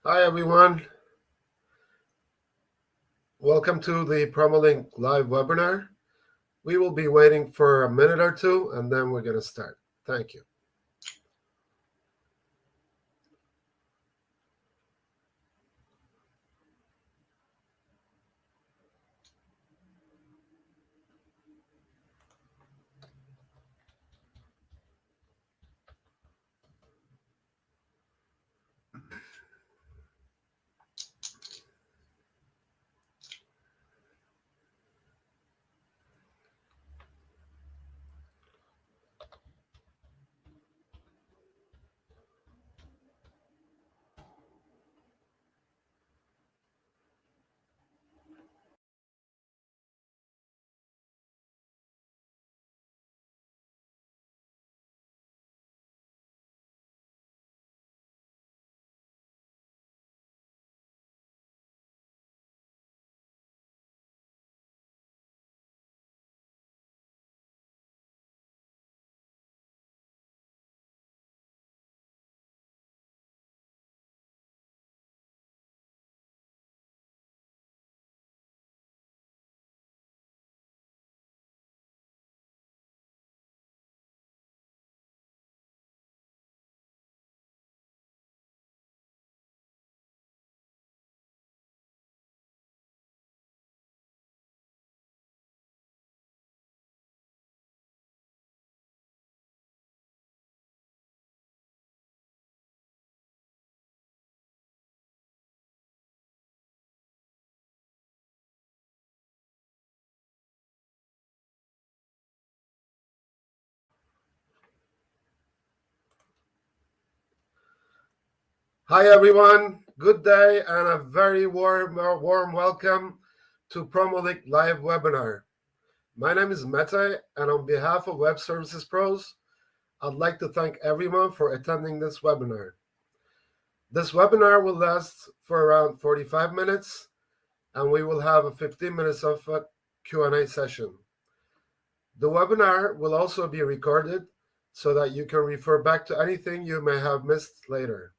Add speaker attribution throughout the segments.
Speaker 1: Hi, everyone. Welcome to the PromoLink Live Webinar. We will be waiting for a minute or two, and then we're going to start. Thank you. Hi, everyone. Good day and a very warm welcome to PromoLink Live Webinar. My name is Mete, and on behalf of Web Services Pros, I'd like to thank everyone for attending this webinar. This webinar will last for around 45 minutes, and we will have 15 minutes of a Q&A session. The webinar will also be recorded so that you can refer back to anything you may have missed later.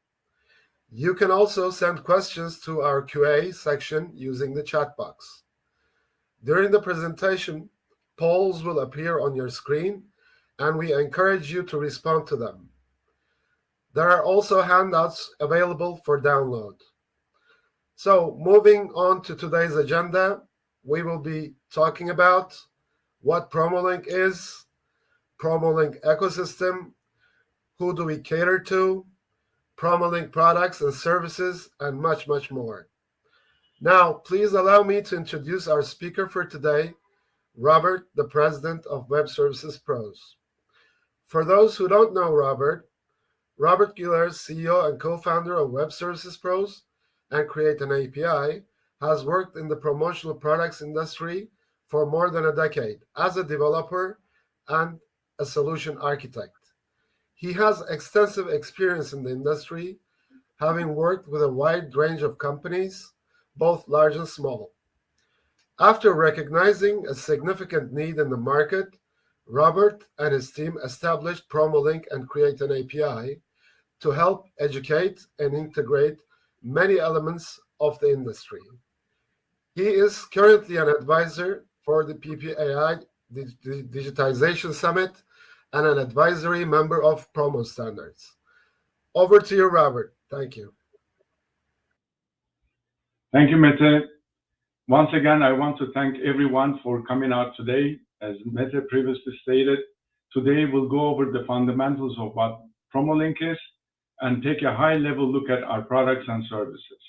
Speaker 1: You can also send questions to our QA section using the chat box. During the presentation, polls will appear on your screen, and we encourage you to respond to them. There are also handouts available for download. So moving on to today's agenda, we will be talking about what PromoLink is, PromoLink Ecosystem, who do we cater to, PromoLink products and services, and much, much more. Now, please allow me to introduce our speaker for today, Robert, the president of Web Services Pros. For those who don't know Robert Gillers, CEO and co-founder of Web Services Pros and Create an API, has worked in the promotional products industry for more than a decade as a developer and a solution architect. He has extensive experience in the industry, having worked with a wide range of companies, both large and small. After recognizing a significant need in the market, Robert and his team established PromoLink and Create an API to help educate and integrate many elements of the industry. He is currently an advisor for the PPAI Digitization Summit and an advisory member of Promo Standards. Over to you, Robert. Thank you.
Speaker 2: Thank you, Mete. Once again, I want to thank everyone for coming out today. As Mete previously stated, today we'll go over the fundamentals of what PromoLink is and take a high-level look at our products and services.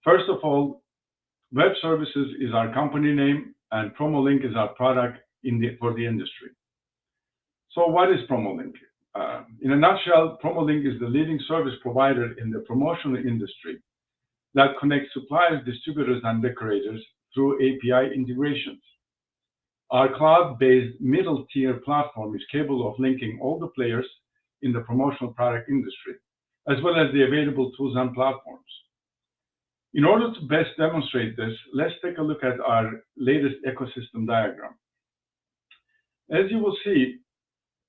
Speaker 2: First of all, Web Services is our company name, and PromoLink is our product for the industry. So what is PromoLink? In a nutshell, PromoLink is the leading service provider in the promotional industry that connects suppliers, distributors, and decorators through API integrations. Our cloud-based middle-tier platform is capable of linking all the players in the promotional product industry, as well as the available tools and platforms. In order to best demonstrate this, let's take a look at our latest ecosystem diagram. As you will see,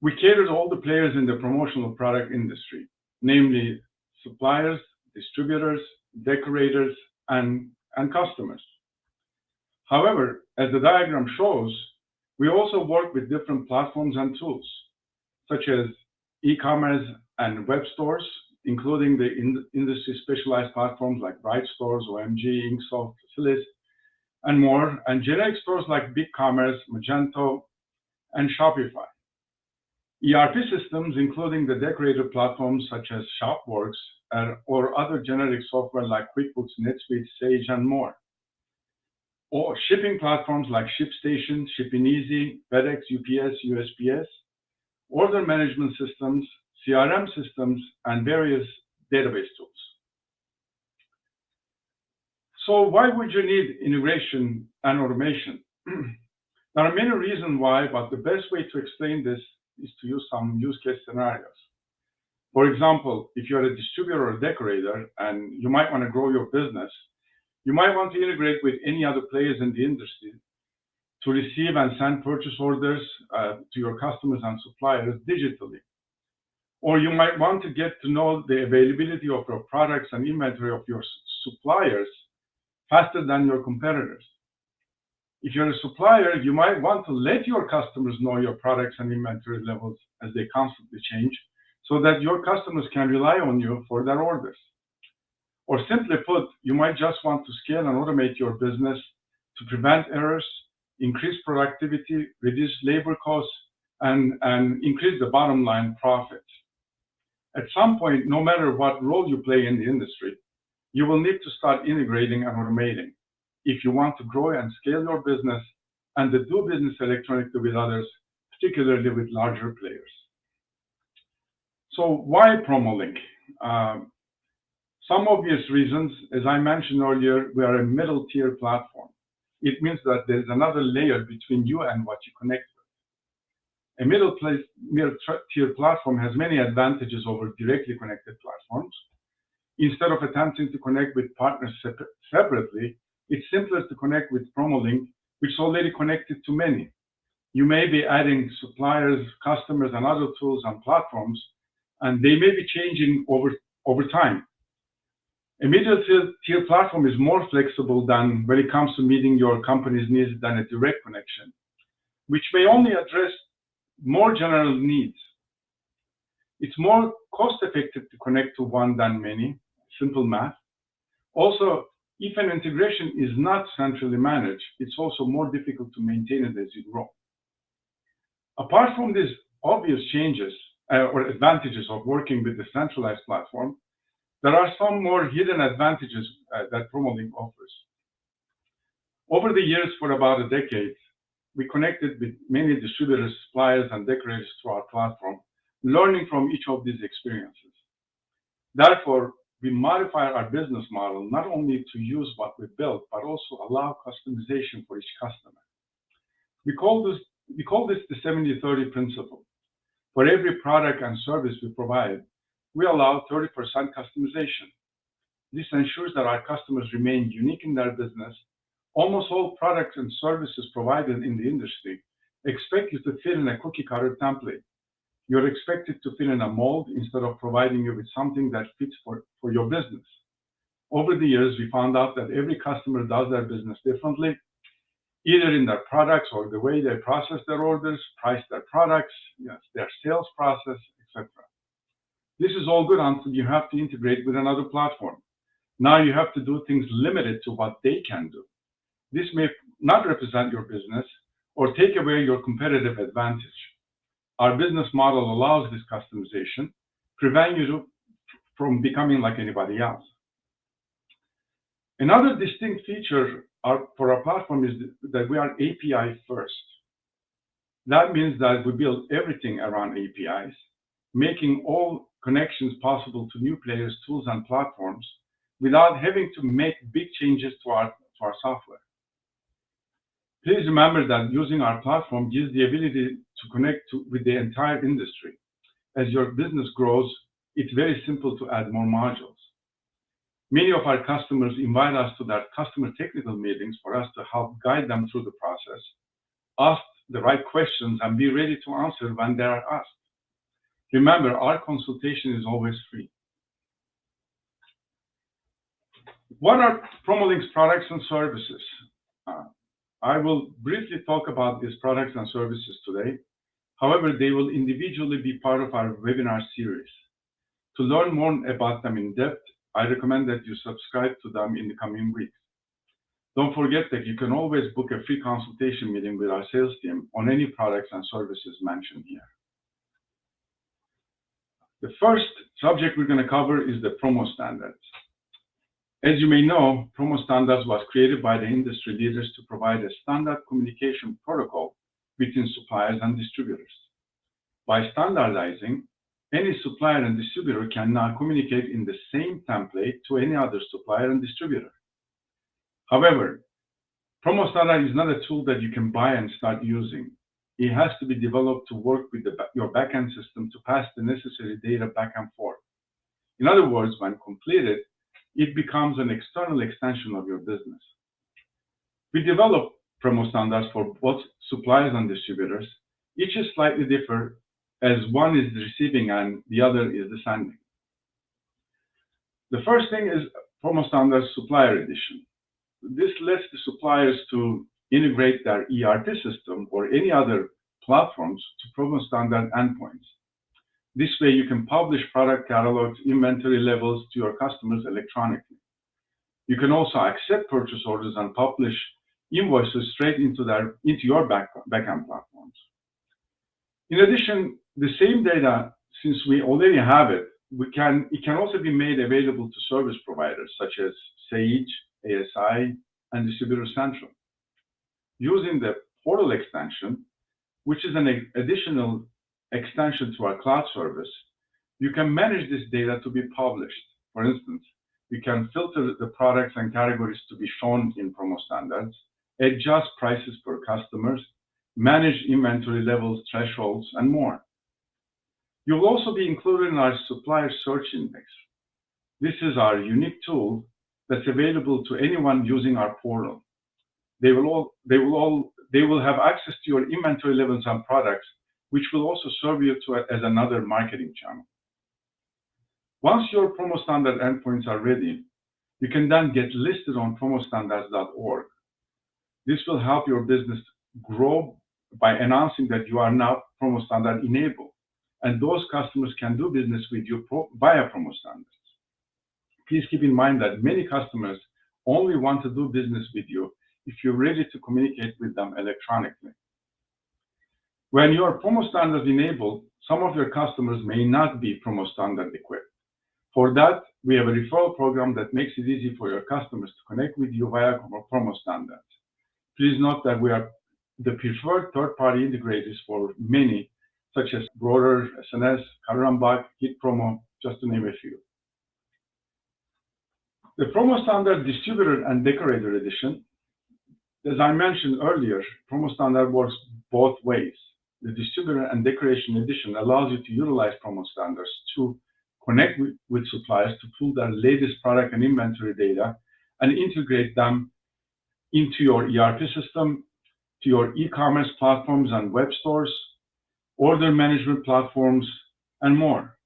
Speaker 2: we cater to all the players in the promotional product industry, namely suppliers, distributors, decorators, and customers. However, as the diagram shows, we also work with different platforms and tools, such as e-commerce and web stores, including the industry specialized platforms like Bright Stores, OMG, Inksoft, Facilist, and more, and generic stores like BigCommerce, Magento, and Shopify. ERP systems, including the decorator platforms such as Shopworks or other generic software like QuickBooks, NetSuite, Sage, and more. Or shipping platforms like ShipStation, Shipping Easy, FedEx, UPS, USPS, order management systems, CRM systems, and various database tools. So why would you need integration and automation? There are many reasons why, but the best way to explain this is to use some use case scenarios. For example, if you're a distributor or a decorator and you might want to grow your business, you might want to integrate with any other players in the industry to receive and send purchase orders to your customers and suppliers digitally. Or you might want to get to know the availability of your products and inventory of your suppliers faster than your competitors. If you're a supplier, you might want to let your customers know your products and inventory levels as they constantly change, so that your customers can rely on you for their orders. Or simply put, you might just want to scale and automate your business to prevent errors, increase productivity, reduce labor costs, and increase the bottom line profits. At some point, no matter what role you play in the industry, you will need to start integrating and automating if you want to grow and scale your business and to do business electronically with others, particularly with larger players. So why PromoLink? Some obvious reasons. As I mentioned earlier, we are a middle tier platform. It means that there's another layer between you and what you connect with. A middle tier platform has many advantages over directly connected platforms. Instead of attempting to connect with partners separately, it's simpler to connect with PromoLink, which is already connected to many. You may be adding suppliers, customers, and other tools and platforms, and they may be changing over time. A middle tier platform is more flexible than when it comes to meeting your company's needs than a direct connection, which may only address more general needs. It's more cost-effective to connect to one than many, simple math. Also, if an integration is not centrally managed, it's also more difficult to maintain it as you grow. Apart from these obvious changes or advantages of working with a centralized platform, there are some more hidden advantages that PromoLink offers. Over the years, for about a decade, we connected with many distributors, suppliers, and decorators through our platform, learning from each of these experiences. Therefore, we modify our business model not only to use what we built, but also allow customization for each customer. We call this the 70-30 principle. For every product and service we provide, we allow 30% customization. This ensures that our customers remain unique in their business. Almost all products and services provided in the industry expect you to fit in a cookie-cutter template. You're expected to fit in a mold instead of providing you with something that fits for your business. Over the years, we found out that every customer does their business differently, either in their products or the way they process their orders, price their products, their sales process, etc. This is all good until you have to integrate with another platform. Now you have to do things limited to what they can do. This may not represent your business or take away your competitive advantage. Our business model allows this customization, preventing you from becoming like anybody else. Another distinct feature for our platform is that we are API first. That means that we build everything around APIs, making all connections possible to new players, tools, and platforms without having to make big changes to our software. Please remember that using our platform gives the ability to connect with the entire industry. As your business grows, it's very simple to add more modules. Many of our customers invite us to their customer technical meetings for us to help guide them through the process, ask the right questions, and be ready to answer when they are asked. Remember, our consultation is always free. What are PromoLink's products and services? I will briefly talk about these products and services today. However, they will individually be part of our webinar series. To learn more about them in depth, I recommend that you subscribe to them in the coming weeks. Don't forget that you can always book a free consultation meeting with our sales team on any products and services mentioned here. The first subject we're going to cover is the Promo Standards. As you may know, Promo Standards was created by the industry leaders to provide a standard communication protocol between suppliers and distributors. By standardizing, any supplier and distributor can now communicate in the same template to any other supplier and distributor. However, Promo Standard is not a tool that you can buy and start using. It has to be developed to work with your backend system to pass the necessary data back and forth. In other words, when completed, it becomes an external extension of your business. We develop Promo Standards for both suppliers and distributors. Each is slightly different, as one is the receiving and the other is the sending. The first thing is Promo Standards Supplier Edition. This lets the suppliers to integrate their ERP system or any other platforms to Promo Standard endpoints. This way, you can publish product catalogs, inventory levels to your customers electronically. You can also accept purchase orders and publish invoices straight into your backend platforms. In addition, the same data, since we already have it, it can also be made available to service providers such as Sage, ASI, and Distributor Central. Using the portal extension, which is an additional extension to our cloud service, you can manage this data to be published. For instance, you can filter the products and categories to be shown in Promo Standards, adjust prices per customers, manage inventory levels, thresholds, and more. You'll also be included in our Supplier Search Index. This is our unique tool that's available to anyone using our portal. They will have access to your inventory levels and products, which will also serve you as another marketing channel. Once your Promo Standard endpoints are ready, you can then get listed on promostandards.org. This will help your business grow by announcing that you are now Promo Standard enabled, and those customers can do business with you via Promo Standards. Please keep in mind that many customers only want to do business with you if you're ready to communicate with them electronically. When you are Promo Standard enabled, some of your customers may not be Promo Standard equipped. For that, we have a referral program that makes it easy for your customers to connect with you via Promo Standards. Please note that we are the preferred third-party integrators for many, such as Broader, SNS, Karambach, Hit Promo, just to name a few. The Promo Standard Distributor and Decorator Edition. As I mentioned earlier, Promo Standard works both ways. The Distributor and Decoration Edition allows you to utilize Promo Standards to connect with suppliers to pull their latest product and inventory data and integrate them into your ERP system, to your e-commerce platforms and web stores, order management platforms, and more.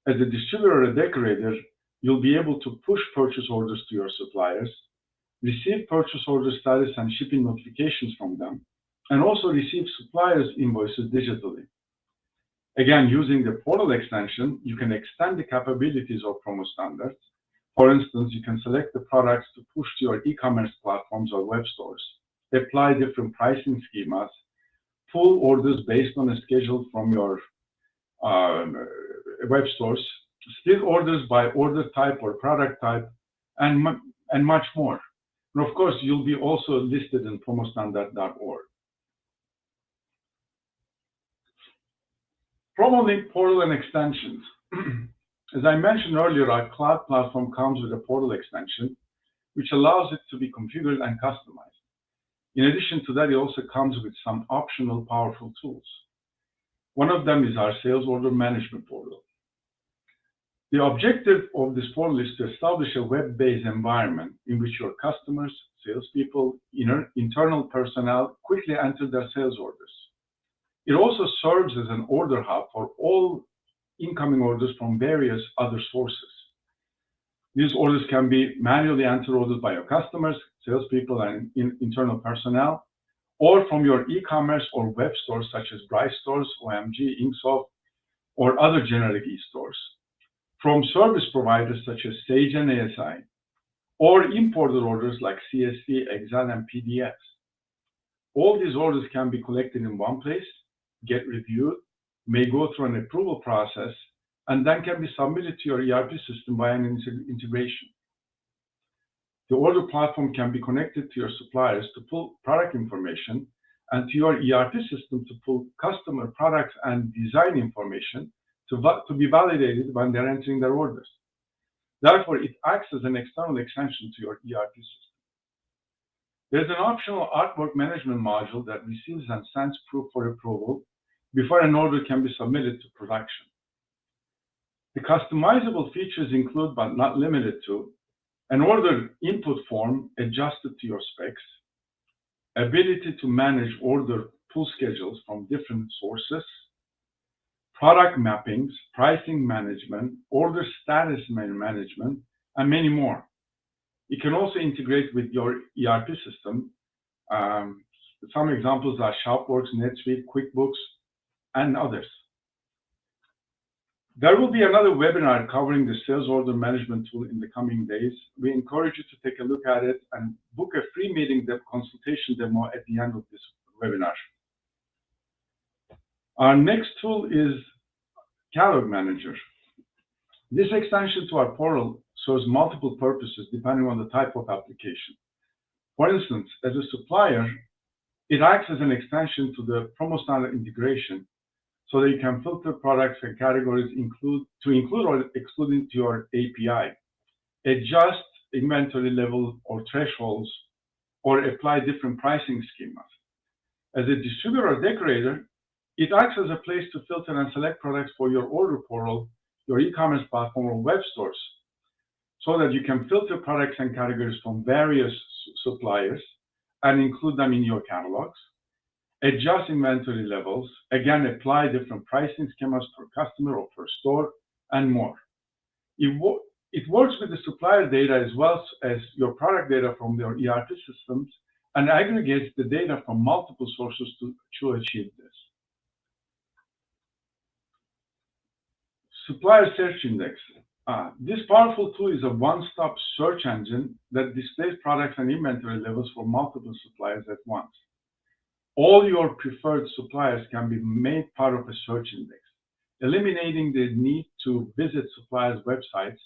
Speaker 2: As a distributor or a decorator, you'll be able to push purchase orders to your suppliers, receive purchase order status and shipping notifications from them, and also receive suppliers' invoices digitally. Again, using the portal extension, you can extend the capabilities of Promo Standards. For instance, you can select the products to push to your e-commerce platforms or web stores, apply different pricing schemas, pull orders based on a schedule from your web stores, split orders by order type or product type, and much more. And of course, you'll be also listed in promostandard.org. PromoLink Portal and Extensions. As I mentioned earlier, our cloud platform comes with a portal extension, which allows it to be configured and customized. In addition to that, it also comes with some optional powerful tools. One of them is our sales order management portal. The objective of this portal is to establish a web-based environment in which your customers, salespeople, internal personnel quickly enter their sales orders. It also serves as an order hub for all incoming orders from various other sources. These orders can be manually entered orders by your customers, salespeople, and internal personnel, or from your e-commerce or web stores such as Bright Stores, OMG, Inksoft, or other generic e-stores, from service providers such as Sage and ASI, or imported orders like CSV, Excel, and PDFs. All these orders can be collected in one place, get reviewed, may go through an approval process, and then can be submitted to your ERP system via an integration. The order platform can be connected to your suppliers to pull product information and to your ERP system to pull customer products and design information to be validated when they're entering their orders. Therefore, it acts as an external extension to your ERP system. There's an optional artwork management module that receives and sends proof for approval before an order can be submitted to production. The customizable features include, but not limited to, an order input form adjusted to your specs, ability to manage order pull schedules from different sources, product mappings, pricing management, order status management, and many more. It can also integrate with your ERP system. Some examples are Shopworks, NetSuite, QuickBooks, and others. There will be another webinar covering the sales order management tool in the coming days. We encourage you to take a look at it and book a free meeting consultation demo at the end of this webinar. Our next tool is Catalog Manager. This extension to our portal serves multiple purposes depending on the type of application. For instance, as a supplier, it acts as an extension to the PromoStandard integration so that you can filter products and categories to include or exclude into your API, adjust inventory level or thresholds, or apply different pricing schemas. As a distributor or decorator, it acts as a place to filter and select products for your order portal, your e-commerce platform, or web stores, so that you can filter products and categories from various suppliers and include them in your catalogs, adjust inventory levels, again, apply different pricing schemas per customer or per store, and more. It works with the supplier data as well as your product data from your ERP systems and aggregates the data from multiple sources to achieve this. Supplier Search Index. This powerful tool is a one-stop search engine that displays products and inventory levels for multiple suppliers at once. All your preferred suppliers can be made part of a search index, eliminating the need to visit suppliers' websites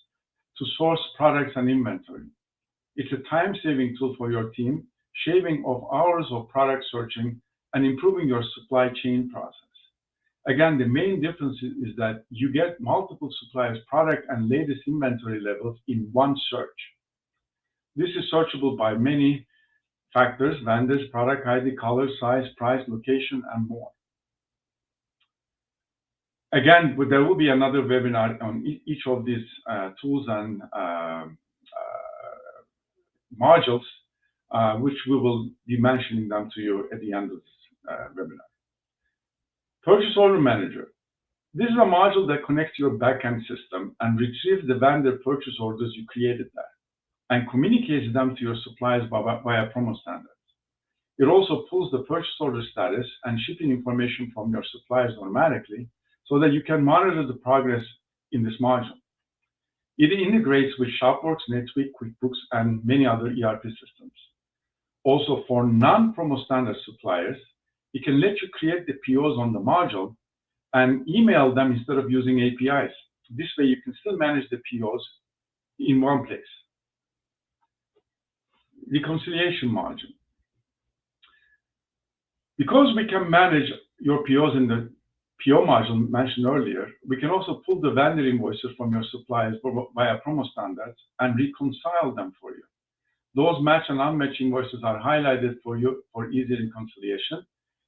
Speaker 2: to source products and inventory. It's a time-saving tool for your team, shaving off hours of product searching and improving your supply chain process. Again, the main difference is that you get multiple suppliers' product and latest inventory levels in one search. This is searchable by many factors: vendors, product ID, color, size, price, location, and more. Again, there will be another webinar on each of these tools and modules, which we will be mentioning them to you at the end of this webinar. Purchase Order Manager. This is a module that connects your backend system and retrieves the vendor purchase orders you created there and communicates them to your suppliers via PromoStandard. It also pulls the purchase order status and shipping information from your suppliers automatically so that you can monitor the progress in this module. It integrates with Shopworks, NetSuite, QuickBooks, and many other ERP systems. Also, for non-PromoStandard suppliers, it can let you create the POs on the module and email them instead of using APIs. This way, you can still manage the POs in one place. Reconciliation module. Because we can manage your POs in the PO module mentioned earlier, we can also pull the vendor invoices from your suppliers via PromoStandard and reconcile them for you. Those match and unmatched invoices are highlighted for you for easy reconciliation.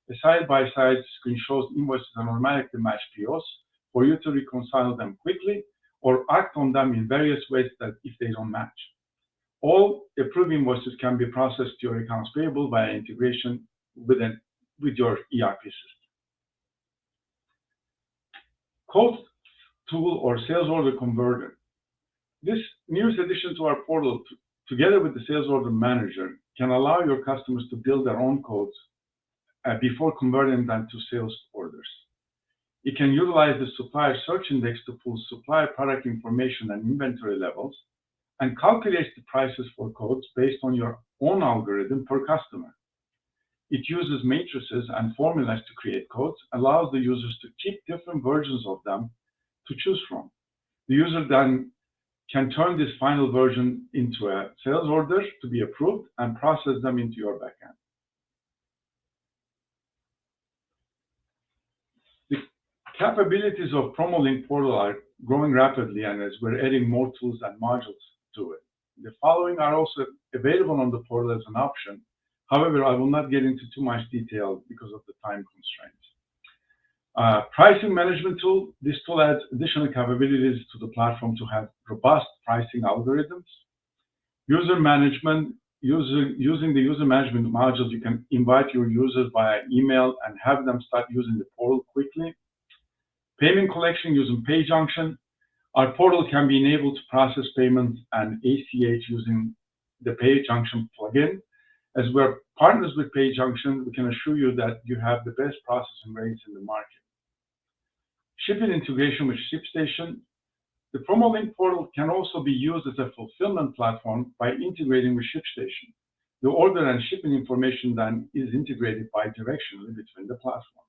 Speaker 2: A side-by-side screen shows invoices and automatically matched POs for you to reconcile them quickly or act on them in various ways that if they don't match. All approved invoices can be processed to your accounts payable via integration with your ERP system. Quote tool or sales order converter. This newest addition to our portal, together with the sales order manager, can allow your customers to build their own codes before converting them to sales orders. It can utilize the supplier search index to pull supplier product information and inventory levels, and calculates the prices for codes based on your own algorithm per customer. It uses matrices and formulas to create codes, allows the users to keep different versions of them to choose from. The user then can turn this final version into a sales order to be approved and process them into your backend. The capabilities of PromoLink portal are growing rapidly, and as we're adding more tools and modules to it. The following are also available on the portal as an option. However, I will not get into too much detail because of the time constraints. Pricing management tool. This tool adds additional capabilities to the platform to have robust pricing algorithms. User management. Using the user management modules, you can invite your users via email and have them start using the portal quickly. Payment collection using PayJunction. Our portal can be enabled to process payments and ACH using the PayJunction plugin. As we're partners with PayJunction, we can assure you that you have the best processing rates in the market. Shipping integration with ShipStation. The PromoLink portal can also be used as a fulfillment platform by integrating with ShipStation. The order and shipping information then is integrated bidirectionally between the platforms.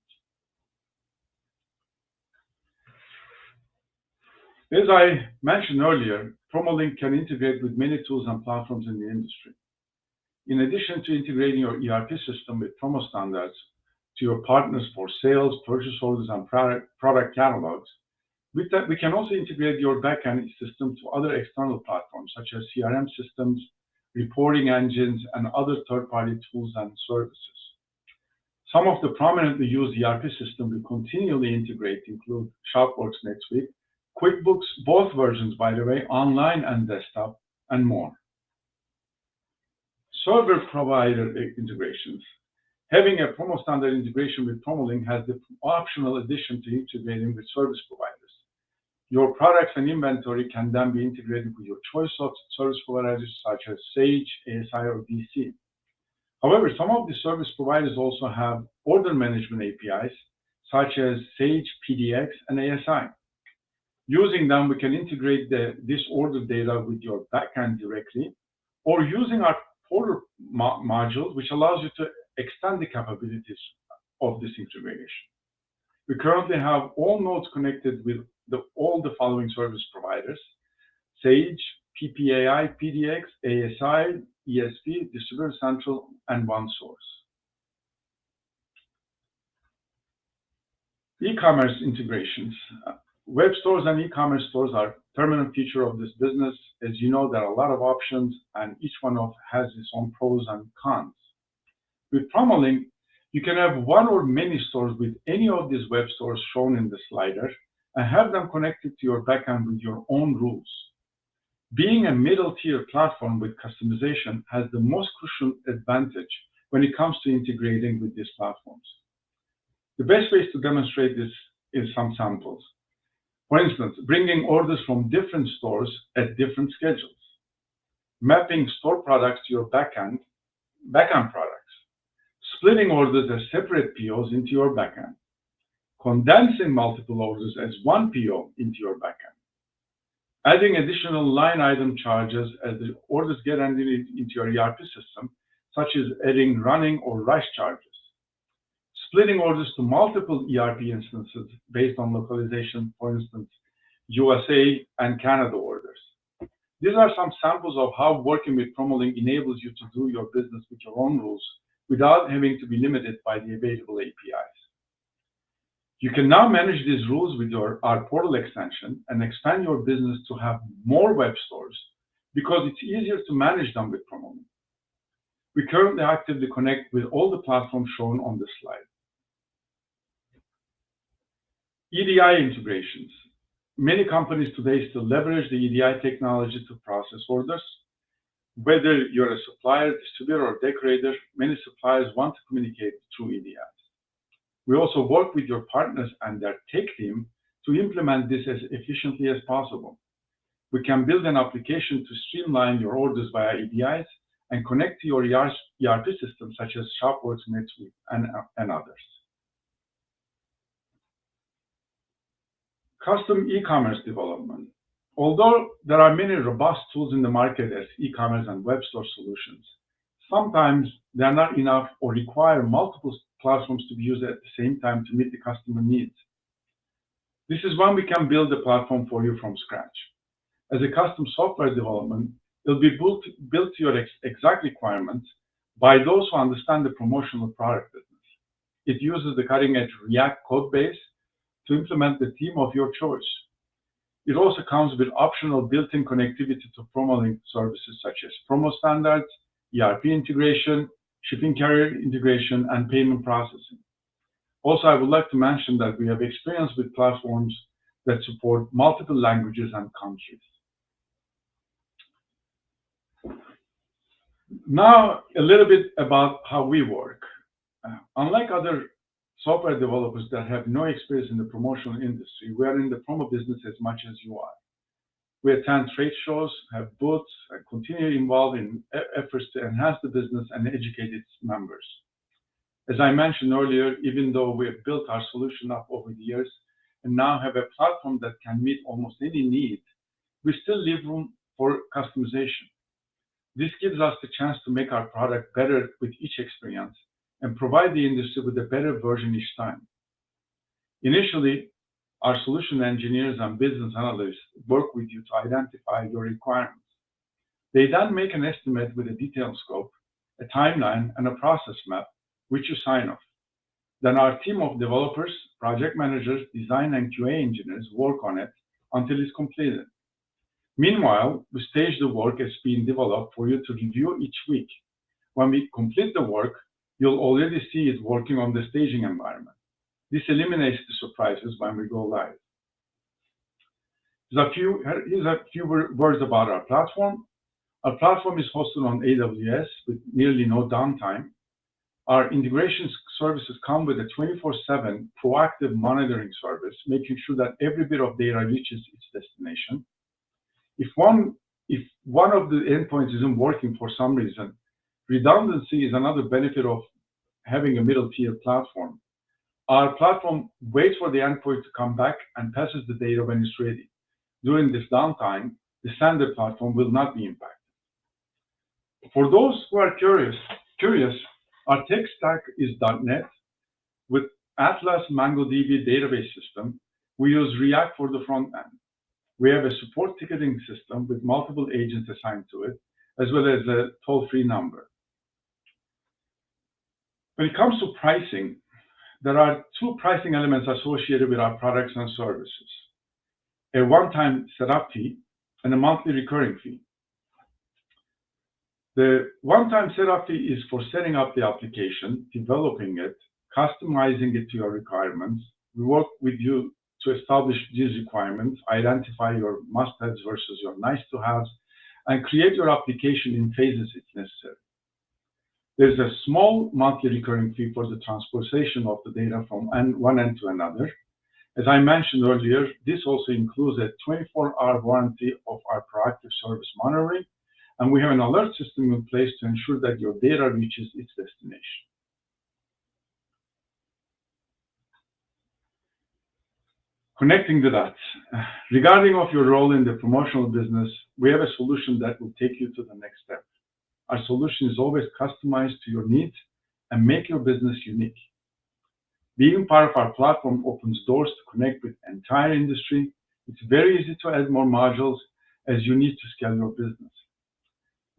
Speaker 2: As I mentioned earlier, PromoLink can integrate with many tools and platforms in the industry. In addition to integrating your ERP system with Promo standards to your partners for sales, purchase orders, and product catalogs, with that, we can also integrate your backend system to other external platforms such as CRM systems, reporting engines, and other third-party tools and services. Some of the prominently used ERP systems we continually integrate include ShopWorks NetSuite, QuickBooks, both versions, by the way, online and desktop, and more. Server provider integrations. Having a Promo standard integration with PromoLink has the optional addition to integrating with service providers. Your products and inventory can then be integrated with your choice of service providers such as Sage, ASI, or DC. However, some of the service providers also have order management APIs such as Sage, PDX, and ASI. Using them, we can integrate this order data with your backend directly, or using our portal module, which allows you to extend the capabilities of this integration. We currently have all nodes connected with all the following service providers: Sage, PPAI, PDX, ASI, ESP, Distributor Central, and OneSource. E-commerce integrations. Web stores and e-commerce stores are a permanent feature of this business. As you know, there are a lot of options, and each one has its own pros and cons. With PromoLink, you can have one or many stores with any of these web stores shown in the slider and have them connected to your backend with your own rules. Being a middle-tier platform with customization has the most crucial advantage when it comes to integrating with these platforms. The best ways to demonstrate this is some samples. For instance, bringing orders from different stores at different schedules, mapping store products to your backend products, splitting orders as separate POs into your backend, condensing multiple orders as one PO into your backend, adding additional line item charges as the orders get entered into your ERP system, such as adding running or rush charges, splitting orders to multiple ERP instances based on localization, for instance, USA and Canada orders. These are some samples of how working with PromoLink enables you to do your business with your own rules without having to be limited by the available APIs. You can now manage these rules with our portal extension and expand your business to have more web stores because it's easier to manage them with PromoLink. We currently actively connect with all the platforms shown on this slide. EDI integrations. Many companies today still leverage the EDI technology to process orders. Whether you're a supplier, distributor, or decorator, many suppliers want to communicate through EDIs. We also work with your partners and their tech team to implement this as efficiently as possible. We can build an application to streamline your orders via APIs and connect to your ERP systems such as ShopWorks, NetSuite, and others. Custom e-commerce development. Although there are many robust tools in the market as e-commerce and web store solutions, sometimes they are not enough or require multiple platforms to be used at the same time to meet the customer needs. This is when we can build a platform for you from scratch. As a custom software development, it will be built to your exact requirements by those who understand the promotional product business. It uses the cutting-edge React code base to implement the theme of your choice. It also comes with optional built-in connectivity to PromoLink services such as Promo Standards, ERP integration, shipping carrier integration, and payment processing. Also, I would like to mention that we have experience with platforms that support multiple languages and countries. Now, a little bit about how we work. Unlike other software developers that have no experience in the promotional industry, we are in the promo business as much as you are. We attend trade shows, have booths, and continue involved in efforts to enhance the business and educate its members. As I mentioned earlier, even though we have built our solution up over the years and now have a platform that can meet almost any need, we still leave room for customization. This gives us the chance to make our product better with each experience and provide the industry with a better version each time. Initially, our solution engineers and business analysts work with you to identify your requirements. They then make an estimate with a detailed scope, a timeline, and a process map, which you sign off. Then our team of developers, project managers, design and QA engineers work on it until it's completed. Meanwhile, we stage the work as being developed for you to review each week. When we complete the work, you'll already see it working on the staging environment. This eliminates the surprises when we go live. Here's a few words about our platform. Our platform is hosted on AWS with nearly no downtime. Our integration services come with a 24/7 proactive monitoring service, making sure that every bit of data reaches its destination. If one of the endpoints isn't working for some reason, redundancy is another benefit of having a middle-tier platform. Our platform waits for the endpoint to come back and passes the data when it's ready. During this downtime, the standard platform will not be impacted. For those who are curious, our tech stack is .NET with Atlas MongoDB database system. We use React for the front end. We have a support ticketing system with multiple agents assigned to it, as well as a toll-free number. When it comes to pricing, there are two pricing elements associated with our products and services: a one-time setup fee and a monthly recurring fee. The one-time setup fee is for setting up the application, developing it, customizing it to your requirements. We work with you to establish these requirements, identify your must-haves versus your nice-to-haves, and create your application in phases if necessary. There's a small monthly recurring fee for the transportation of the data from one end to another. As I mentioned earlier, this also includes a 24-hour warranty of our proactive service monitoring, and we have an alert system in place to ensure that your data reaches its destination. Connecting the dots. Regarding of your role in the promotional business, we have a solution that will take you to the next step. Our solution is always customized to your needs and make your business unique. Being part of our platform opens doors to connect with the entire industry. It's very easy to add more modules as you need to scale your business.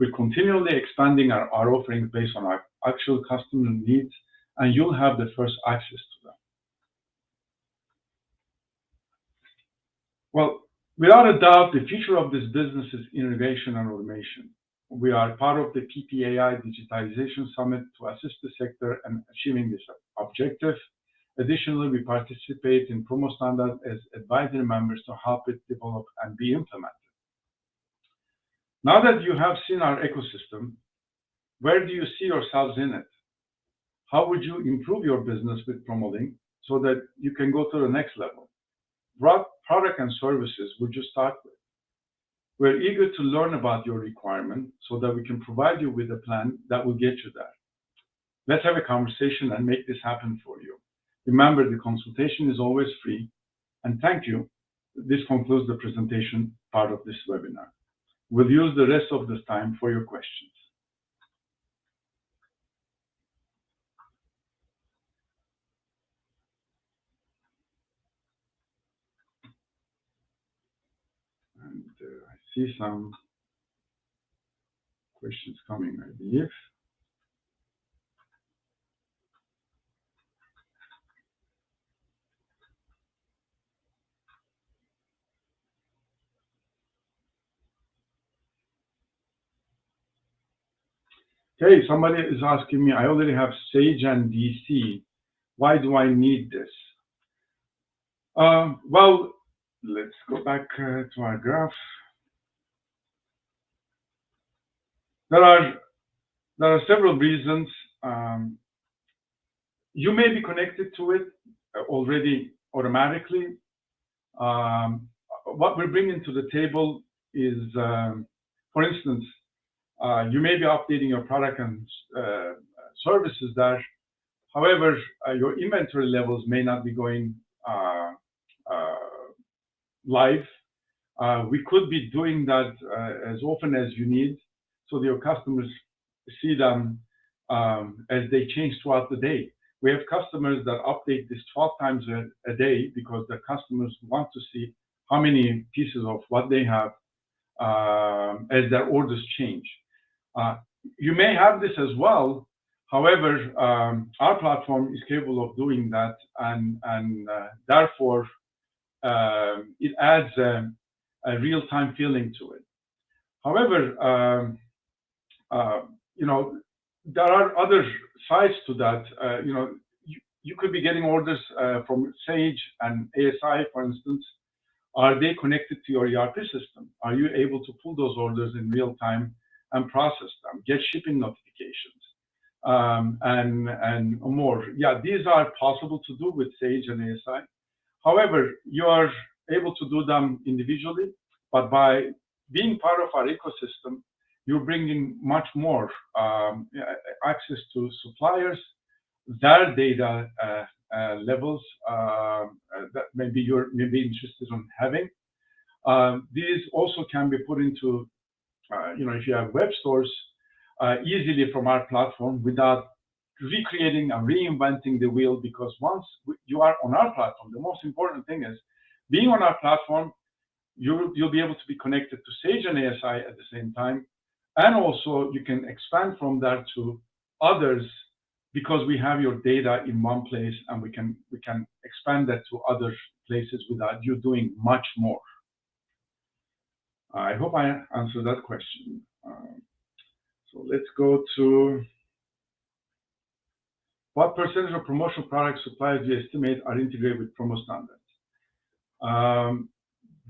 Speaker 2: We're continually expanding our offerings based on our actual customer needs, and you'll have the first access to them. Well, without a doubt, the future of this business is innovation and automation. We are part of the PPAI Digitization Summit to assist the sector in achieving this objective. Additionally, we participate in Promo Standards as advisory members to help it develop and be implemented. Now that you have seen our ecosystem, where do you see yourselves in it? How would you improve your business with PromoLink so that you can go to the next level? What product and services would you start with? We're eager to learn about your requirement so that we can provide you with a plan that will get you there. Let's have a conversation and make this happen for you. Remember, the consultation is always free. And thank you. This concludes the presentation part of this webinar. We'll use the rest of this time for your questions. And I see some questions coming, I believe. Okay, somebody is asking me, I already have Sage and DC. Why do I need this? Well, let's go back to our graph. There are several reasons. You may be connected to it already automatically. What we're bringing to the table is, for instance, you may be updating your product and services there. However, your inventory levels may not be going live. We could be doing that as often as you need, so that your customers see them as they change throughout the day. We have customers that update this 12 times a day because their customers want to see how many pieces of what they have as their orders change. You may have this as well. However, our platform is capable of doing that, and therefore it adds a real-time feeling to it. However, you know, there are other sides to that. You know, you could be getting orders from Sage and ASI, for instance. Are they connected to your ERP system? Are you able to pull those orders in real time and process them, get shipping notifications, and more? Yeah, these are possible to do with Sage and ASI. However, you are able to do them individually, but by being part of our ecosystem, you're bringing much more access to suppliers, their data levels that maybe you're interested in having. These also can be put into, you know, if you have web stores, easily from our platform without recreating and reinventing the wheel, because once you are on our platform, the most important thing is being on our platform, you'll be able to be connected to Sage and ASI at the same time. And also you can expand from there to others because we have your data in one place, and we can expand that to other places without you doing much more. I hope I answered that question. So let's go to what percentage of promotional product suppliers do you estimate are integrated with Promo Standards?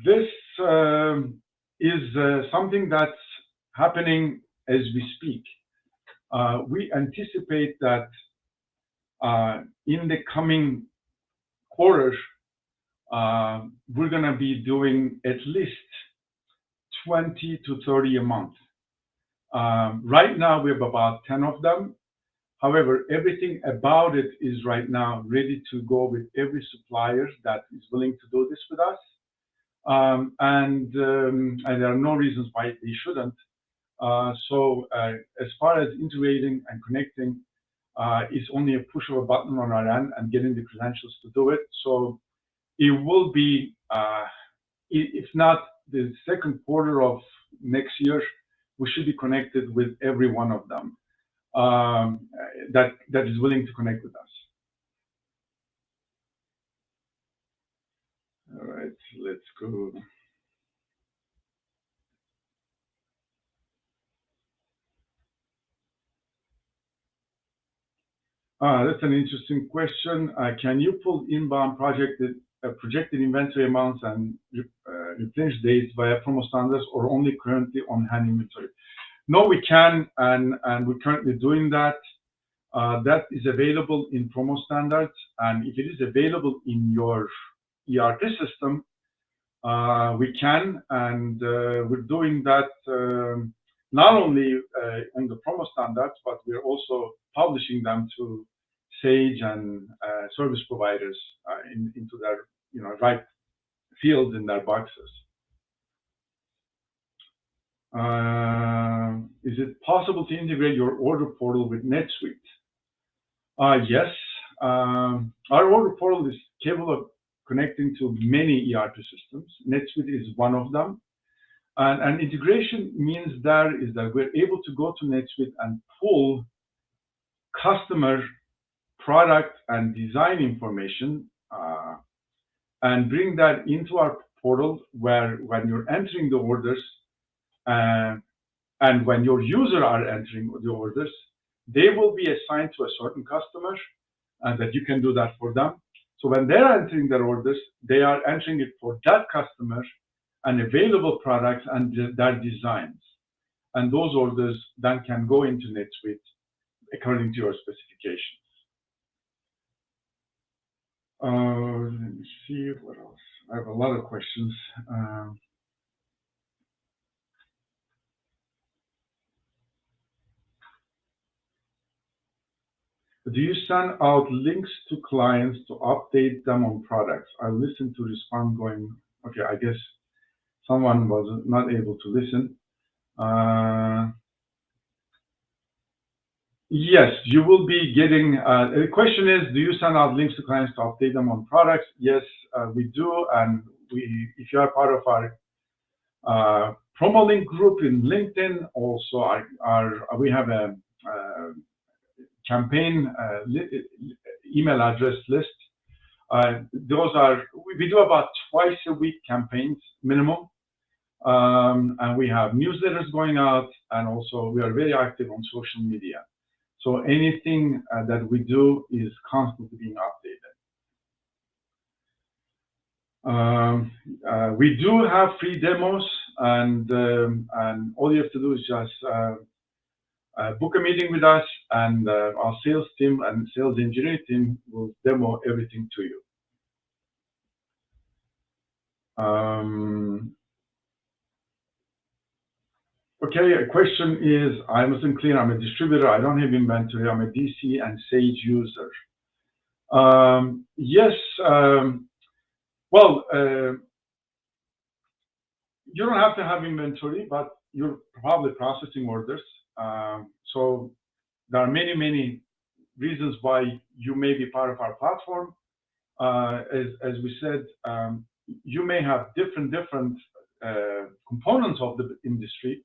Speaker 2: This is something that's happening as we speak. We anticipate that in the coming quarter, we're going to be doing at least 20 to 30 a month. Right now, we have about 10 of them. However, everything about it is right now ready to go with every supplier that is willing to do this with us. And there are no reasons why they shouldn't. So as far as integrating and connecting, it's only a push of a button on our end and getting the credentials to do it. So it will be, if not the second quarter of next year, we should be connected with every one of them that is willing to connect with us. All right, let's go. That's an interesting question. Can you pull inbound projected inventory amounts and replenish dates via Promo Standards, or only currently on hand inventory? No, we can, and we're currently doing that. That is available in Promo Standards, and if it is available in your ERP system, we can, and we're doing that not only in the Promo standards, but we're also publishing them to Sage and service providers into their right fields in their boxes. Is it possible to integrate your order portal with NetSuite? Yes. Our order portal is capable of connecting to many ERP systems. NetSuite is one of them. And integration means that we're able to go to NetSuite and pull customer product and design information and bring that into our portal, where when you're entering the orders and when your user are entering the orders, they will be assigned to a certain customer, and that you can do that for them. So when they're entering their orders, they are entering it for that customer and available products and their designs. And those orders then can go into NetSuite according to your specifications. Let me see what else. I have a lot of questions. Do you send out links to clients to update them on products? I listened to respond going, okay, I guess someone was not able to listen. Yes, you will be getting, the question is, do you send out links to clients to update them on products? Yes, we do. And if you are part of our PromoLink group in LinkedIn, also we have a campaign email address list. We do about twice a week campaigns minimum. And we have newsletters going out, and also we are very active on social media. So anything that we do is constantly being updated. We do have free demos, and all you have to do is just book a meeting with us, and our sales team and sales engineering team will demo everything to you. Okay, a question is, I wasn't clear, I'm a distributor, I don't have inventory, I'm a DC and Sage user. Yes, well, you don't have to have inventory, but you're probably processing orders. So there are many reasons why you may be part of our platform. As we said, you may have different components of the industry.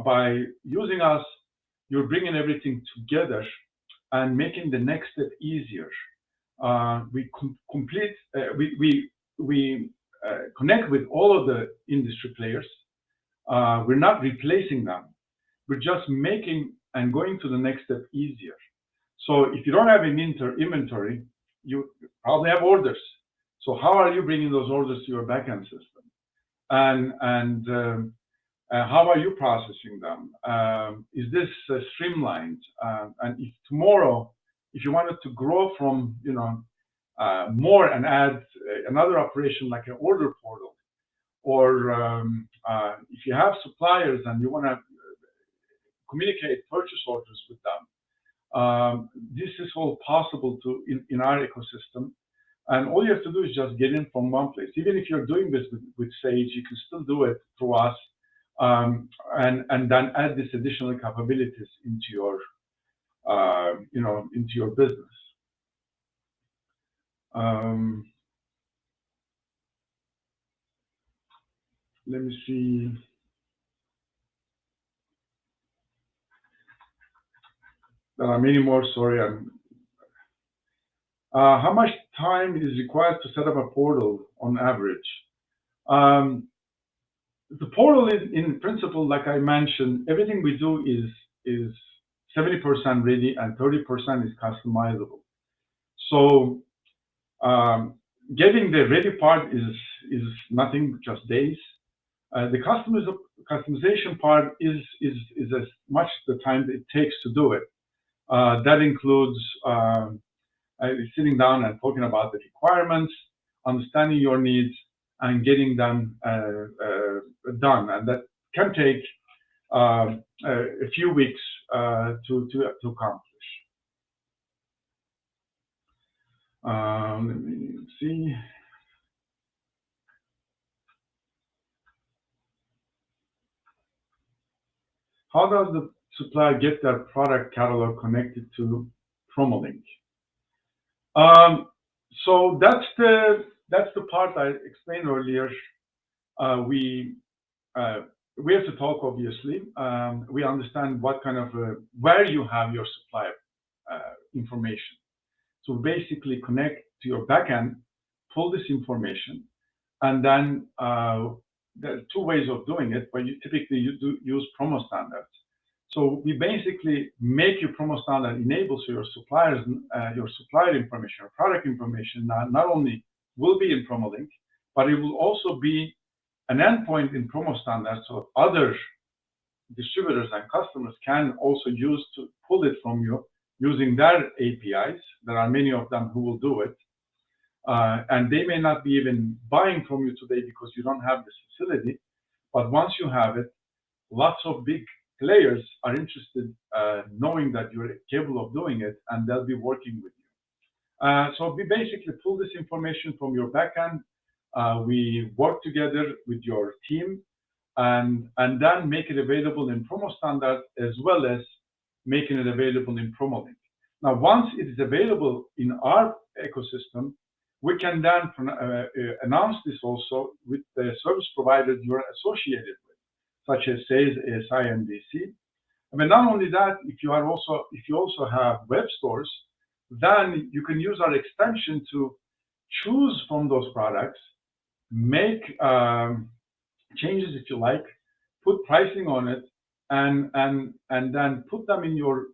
Speaker 2: By using us, you're bringing everything together and making the next step easier. We connect with all of the industry players. We're not replacing them. We're just making and going to the next step easier. So if you don't have an inventory, you probably have orders. So how are you bringing those orders to your backend system? And how are you processing them? Is this streamlined? And if tomorrow, if you wanted to grow from more and add another operation like an order portal, or if you have suppliers and you want to communicate purchase orders with them, this is all possible in our ecosystem. And all you have to do is just get in from one place. Even if you're doing this with Sage, you can still do it through us. And then add these additional capabilities into your, into your business. Let me see. There are many more. Sorry. How much time is required to set up a portal on average? The portal is, in principle, like I mentioned, everything we do is 70% ready and 30% is customizable. So getting the ready part is nothing, just days. The customization part is as much the time it takes to do it. That includes sitting down and talking about the requirements, understanding your needs, and getting them done, and that can take a few weeks to accomplish. Let me see. How does the supplier get their product catalog connected to PromoLink? So that's the part I explained earlier. We have to talk, obviously. We understand what kind of where you have your supplier information. So basically connect to your backend, pull this information, and then there are two ways of doing it, but you typically use promo standards. So we basically make your promo standard enabled so your suppliers, your supplier information, or product information not only will be in PromoLink, but it will also be an endpoint in promo standards, so other distributors and customers can also use to pull it from you using their APIs. There are many of them who will do it. And they may not be even buying from you today because you don't have this facility. But once you have it, lots of big players are interested knowing that you're capable of doing it, and they'll be working with you. So we basically pull this information from your backend. We work together with your team and then make it available in promo standard as well as making it available in PromoLink. Now, once it is available in our ecosystem, we can then announce this also with the service providers you're associated with, such as sales, ASI, and DC. I mean, not only that, if you also have web stores, then you can use our extension to choose from those products, make changes if you like, put pricing on it, and then put them in your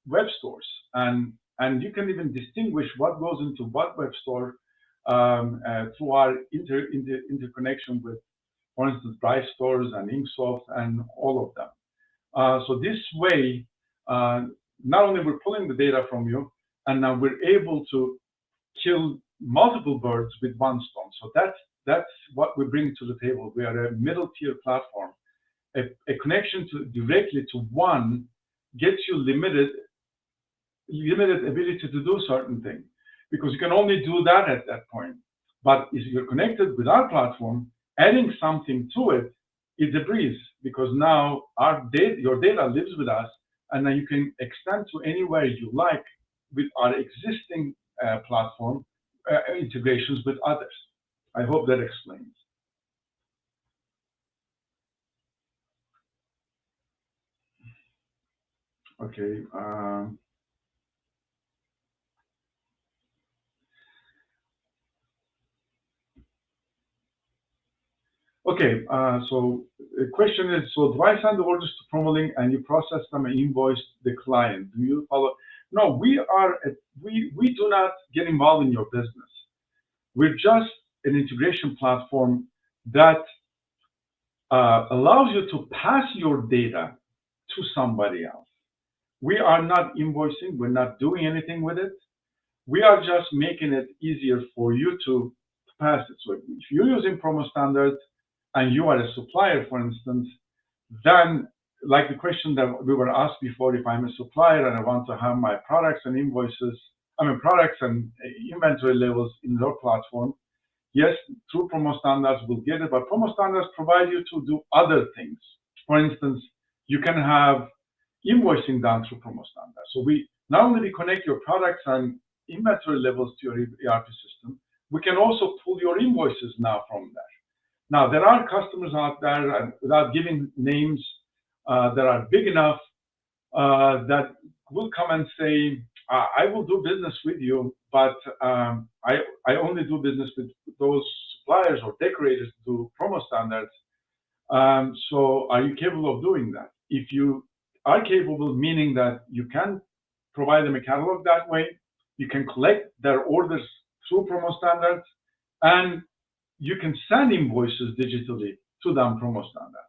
Speaker 2: web stores. And you can even distinguish what goes into what web store through our interconnection with, for instance, Bright Stores and Inksoft and all of them. So this way, not only we're pulling the data from you, and now we're able to kill multiple birds with one stone. So that's what we bring to the table. We are a middle tier platform. A connection directly to one gets you limited ability to do certain things, because you can only do that at that point. But if you're connected with our platform, adding something to it is a breeze, because now your data lives with us, and then you can extend to anywhere you like with our existing platform integrations with others. I hope that explains. Okay. Okay, so the question is, so do I send the orders to PromoLink and you process them and invoice the client? Do you follow? No, we do not get involved in your business. We're just an integration platform that allows you to pass your data to somebody else. We are not invoicing, we're not doing anything with it. We are just making it easier for you to pass it. So if you're using promo standards and you are a supplier, for instance, then like the question that we were asked before, if I'm a supplier and I want to have my products and invoices, products and inventory levels in your platform, yes, through promo standards we'll get it, but promo standards provide you to do other things. For instance, you can have invoicing done through promo standards. So we not only connect your products and inventory levels to your ERP system, we can also pull your invoices now from there. Now, there are customers out there, and without giving names, that are big enough that will come and say, I will do business with you, but I only do business with those suppliers or decorators to do promo standards. So are you capable of doing that? If you are capable, meaning that you can provide them a catalog that way, you can collect their orders through promo standards, and you can send invoices digitally to them promo standards.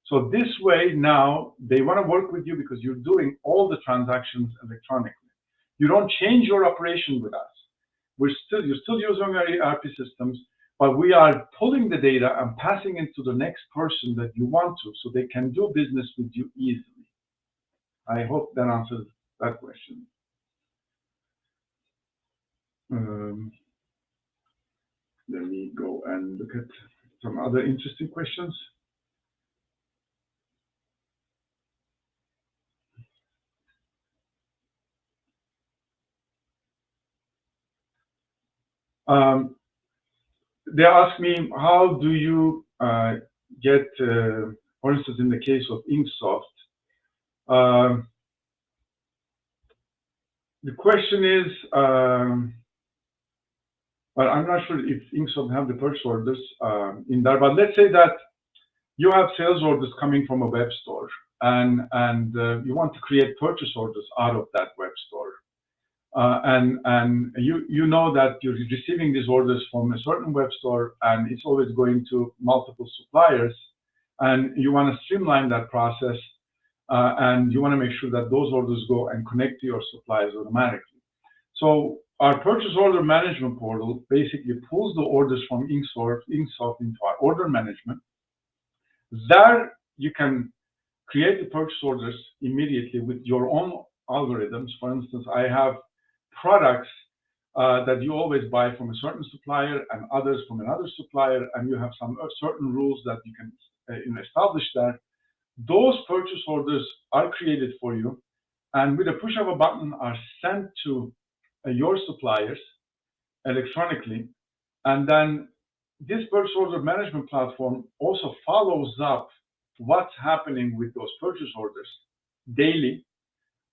Speaker 2: So this way now they want to work with you because you're doing all the transactions electronically. You don't change your operation with us. You're still using our ERP systems. but we are pulling the data and passing it to the next person that you want to, so they can do business with you easily. I hope that answers that question. Let me go and look at some other interesting questions. They ask me, how do you get, for instance, in the case of Inksoft, the question is, well, I'm not sure if Inksoft have the purchase orders in there, but let's say that you have sales orders coming from a web store, and you want to create purchase orders out of that web store. And you know that you're receiving these orders from a certain web store, and it's always going to multiple suppliers, and you want to streamline that process, and you want to make sure that those orders go and connect to your suppliers automatically. So our purchase order management portal basically pulls the orders from Inksoft into our order management. There you can create the purchase orders immediately with your own algorithms. For instance, I have products that you always buy from a certain supplier and others from another supplier, and you have some certain rules that you can establish there. Those purchase orders are created for you, and with a push of a button are sent to your suppliers electronically, and then this purchase order management platform also follows up what's happening with those purchase orders daily,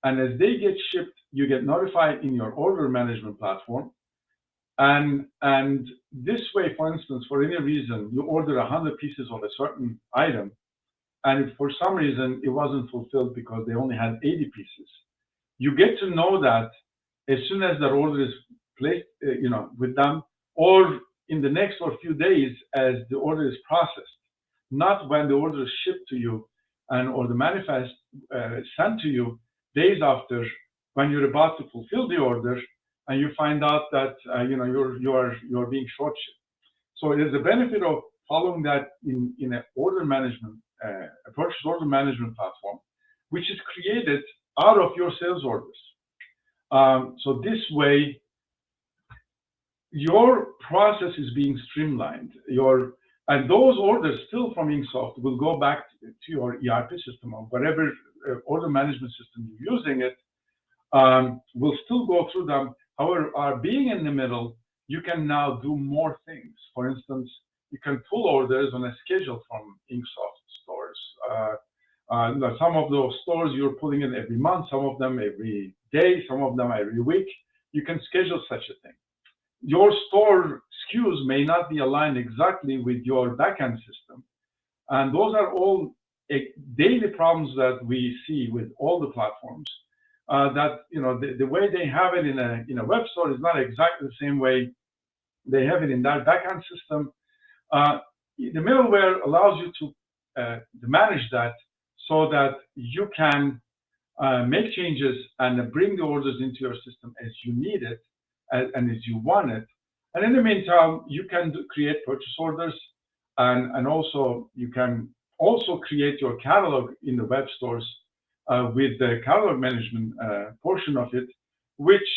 Speaker 2: and as they get shipped, you get notified in your order management platform, and this way, for instance, for any reason, you order 100 pieces of a certain item, and if for some reason it wasn't fulfilled because they only had 80 pieces, you get to know that as soon as that order is placed, with them, or in the next or few days as the order is processed, not when the order is shipped to you or the manifest sent to you days after, when you're about to fulfill the order and you find out that you're being short shipped. So there's a benefit of following that in an order management, a purchase order management platform, which is created out of your sales orders. So this way, your process is being streamlined. And those orders still from Inksoft will go back to your ERP system or whatever order management system you're using it, will still go through them. However, being in the middle, you can now do more things. For instance, you can pull orders on a schedule from Inksoft stores. Some of those stores you're pulling in every month, some of them every day, some of them every week. You can schedule such a thing. Your store SKUs may not be aligned exactly with your backend system. And those are all daily problems that we see with all the platforms. That the way they have it in a web store is not exactly the same way they have it in that backend system. The middleware allows you to manage that so that you can make changes and bring the orders into your system as you need it and as you want it. And in the meantime, you can create purchase orders, and also you can also create your catalog in the web stores with the catalog management portion of it, which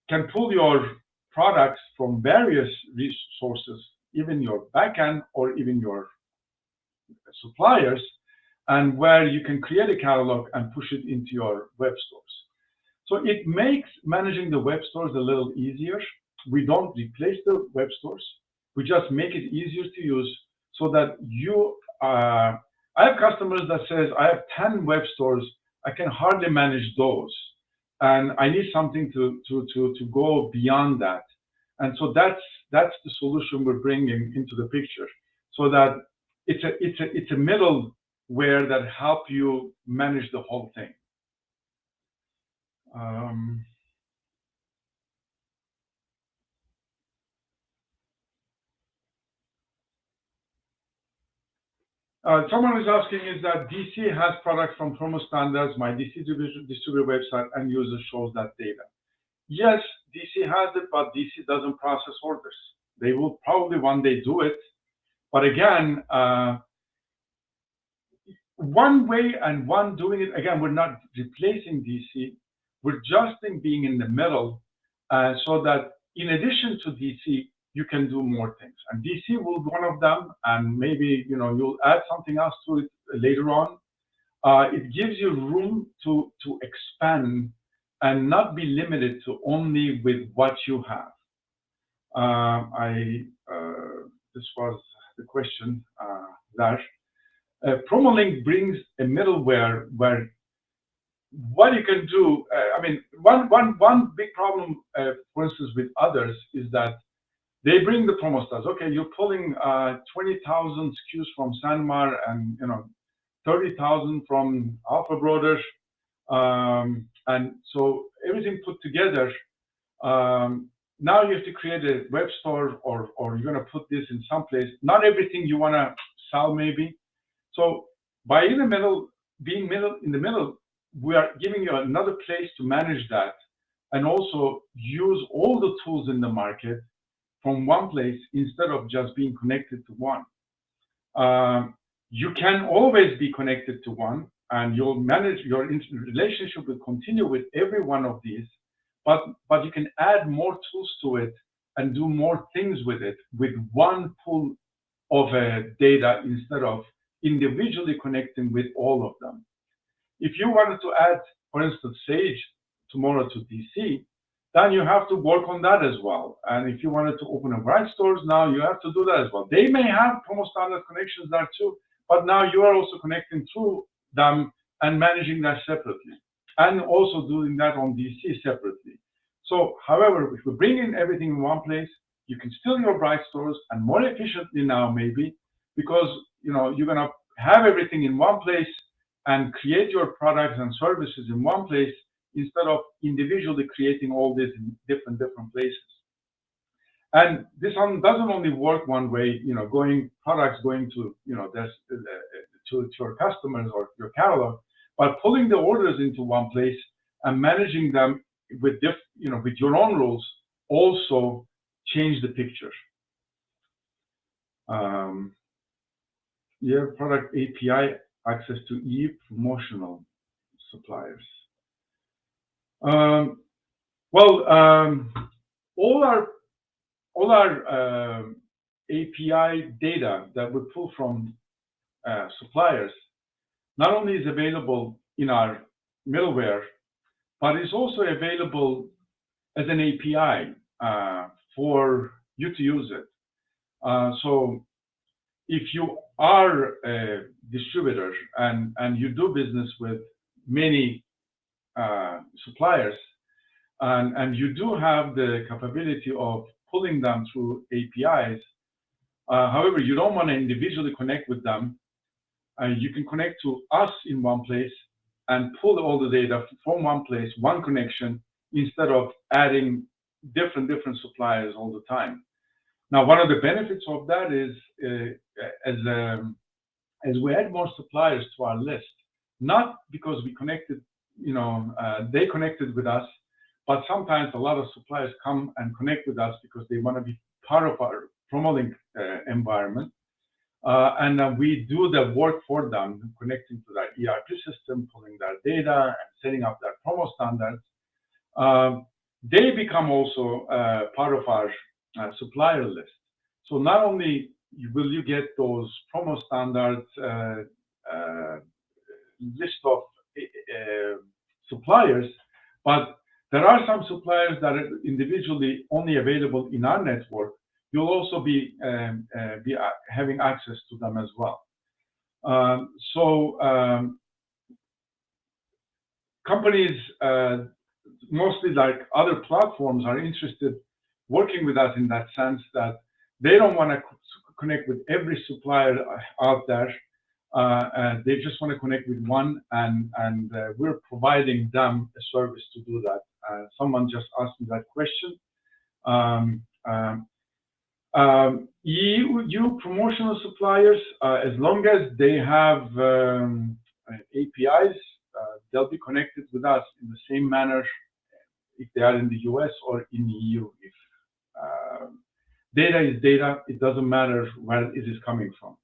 Speaker 2: can pull your products from various resources, even your backend or even your suppliers, and where you can create a catalog and push it into your web stores. So it makes managing the web stores a little easier. We don't replace the web stores. We just make it easier to use so that I have customers that says, I have 10 web stores, I can hardly manage those. And I need something to go beyond that. And so that's the solution we're bringing into the picture, so that it's a middleware that help you manage the whole thing. Someone is asking, is that DC has products from Promo Standards, my DC distributor website, and user shows that data. Yes, DC has it, but DC doesn't process orders. They will probably one day do it. But again, one way and one doing it, again, we're not replacing DC. We're just being in the middle so that in addition to DC, you can do more things. And DC will be one of them, and maybe you'll add something else to it later on. It gives you room to expand and not be limited to only with what you have. This was the question there. PromoLink brings a middleware where what you can do. I mean, one big problem, for instance, with others is that they bring the promo stars. Okay, you're pulling 20,000 SKUs from Sanmar and 30,000 from Alpha Brothers, and so everything put together. Now you have to create a web store, or you're going to put this in some place. Not everything you want to sell, maybe. So by being in the middle, we are giving you another place to manage that, and also use all the tools in the market from one place instead of just being connected to one. You can always be connected to one, and you'll manage your relationship will continue with every one of these, but you can add more tools to it and do more things with it with one pool of data instead of individually connecting with all of them. If you wanted to add, for instance, Sage tomorrow to DC, then you have to work on that as well. And if you wanted to open a Bright stores now, you have to do that as well. They may have Promo Standard connections there too, but now you are also connecting through them and managing that separately, and also doing that on DC separately. So, however, if we bring in everything in one place, you can still your Bright stores, and more efficiently now maybe, because you're going to have everything in one place and create your products and services in one place instead of individually creating all this in different places. And this one doesn't only work one way, products going to to your customers or your catalog, but pulling the orders into one place and managing them with with your own rules also change the picture. You have product API access to promotional suppliers. All our API data that we pull from suppliers not only is available in our middleware, but it's also available as an API for you to use it. So if you are a distributor and you do business with many suppliers, and you do have the capability of pulling them through APIs, however, you don't want to individually connect with them, you can connect to us in one place and pull all the data from one place, one connection, instead of adding different suppliers all the time. Now, one of the benefits of that is as we add more suppliers to our list, not because we connected, they connected with us, but sometimes a lot of suppliers come and connect with us because they want to be part of our PromoLink environment. And we do the work for them, connecting to that ERP system, pulling that data, and setting up that promo standards. They become also part of our supplier list. So not only will you get those promo standards list of suppliers, but there are some suppliers that are individually only available in our network. You'll also be having access to them as well. Companies, mostly like other platforms, are interested working with us in that sense that they don't want to connect with every supplier out there. They just want to connect with one, and we're providing them a service to do that. Someone just asked me that question. You promotional suppliers, as long as they have APIs, they'll be connected with us in the same manner if they are in the US or in the EU. If Data is data. It doesn't matter where it is coming from.